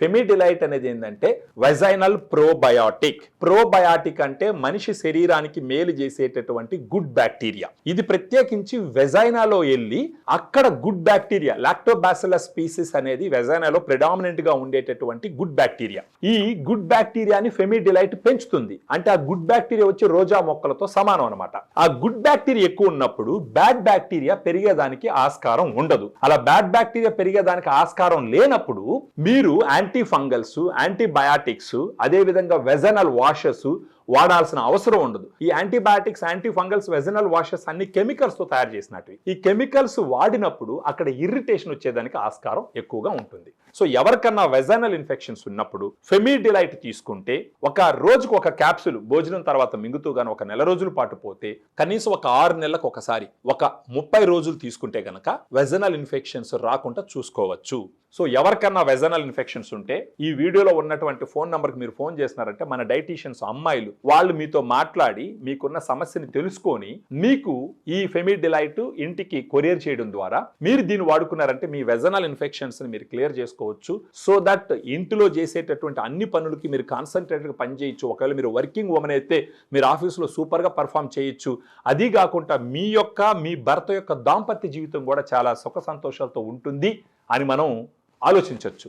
ఫెమిడిలైట్ అనేది ఏంటంటే vaginal probiotic. Probiotic అంటే మనిషి శరీరానికి మేలు చేసేటటువంటి గుడ్ బ్యాక్టీరియా. ఇది ప్రత్యేకించి వెజైనాలో వెళ్ళి అక్కడ గుడ్ బ్యాక్టీరియా, లాక్టోబాసిల్లస్ స్పీసీస్ అనేది వెజైనాలో ప్రెడామినెంట్ గా ఉండేటటువంటి గుడ్ బ్యాక్టీరియా. ఈ గుడ్ బ్యాక్టీరియాని ఫెమిడిలైట్ పెంచుతుంది. అంటే ఆ గుడ్ బ్యాక్టీరియా వచ్చి రోజా మొక్కలతో సమానం అనమాట. ఆ గుడ్ బ్యాక్టీరియా ఎక్కువ ఉన్నప్పుడు బ్యాడ్ బ్యాక్టీరియా పెరిగేదానికి ఆస్కారం ఉండదు. అలా బ్యాడ్ బ్యాక్టీరియా పెరిగేదానికి ఆస్కారం లేనప్పుడు మీరు యాంటీ ఫంగల్స్, యాంటీబయాటిక్స్, అదే విధంగా వెజనల్ వాషెస్ వాడాల్సిన అవసరం ఉండదు. ఈ antibiotics, anti fungals, vaginal washes అన్ని కెమికల్స్ తో తయారు చేసినట్టు. ఈ కెమికల్స్ వాడినప్పుడు అక్కడ ఇరిటేషన్ వచ్చేదానికి ఆస్కారం ఎక్కువగా ఉంటుంది. సో ఎవరికన్నా వెజనల్ ఇన్ఫెక్షన్స్ ఉన్నప్పుడు ఫెమిడిలైట్ తీసుకుంటే ఒక రోజుకు ఒక క్యాప్సూల్ భోజనం తర్వాత మింగుతూ గాని ఒక నెల రోజుల పాటు పోతే, కనీసం ఒక 6 నెలలకు ఒకసారి ఒక 30 రోజులు తీసుకుంటే గనక వెజనల్ ఇన్ఫెక్షన్స్ రాకుండా చూసుకోవచ్చు. సో ఎవరికన్నా వెజనల్ ఇన్ఫెక్షన్స్ ఉంటే ఈ వీడియోలో ఉన్నటువంటి ఫోన్ నంబర్కి మీరు ఫోన్ చేస్తున్నారంటే మన డైటీషియన్స్ అమ్మాయిలు వాళ్ళు మీతో మాట్లాడి మీకున్న సమస్యని తెలుసుకొని మీకు ఈ ఫెమిడిలైట్ ఇంటికి కొరియర్ చేయడం ద్వారా మీరు దీన్ని వాడుకున్నారంటే మీ వెజనల్ ఇన్ఫెక్షన్స్ ని మీరు క్లియర్ చేసుకోవచ్చు. సో దట్ ఇంటిలో చేసేటటువంటి అన్ని పనులకి మీరు కాన్సన్ట్రేట్గా పనిచేయచ్చు. ఒకవేళ మీరు వర్కింగ్ ఉమెన్ అయితే మీరు ఆఫీస్లో సూపర్గా పర్ఫామ్ చేయొచ్చు. అది కాకుండా మీ భర్త యొక్క దాంపత్య జీవితం కూడా చాలా సుఖ సంతోషాలతో ఉంటుంది అని మనం ఆలోచించవచ్చు.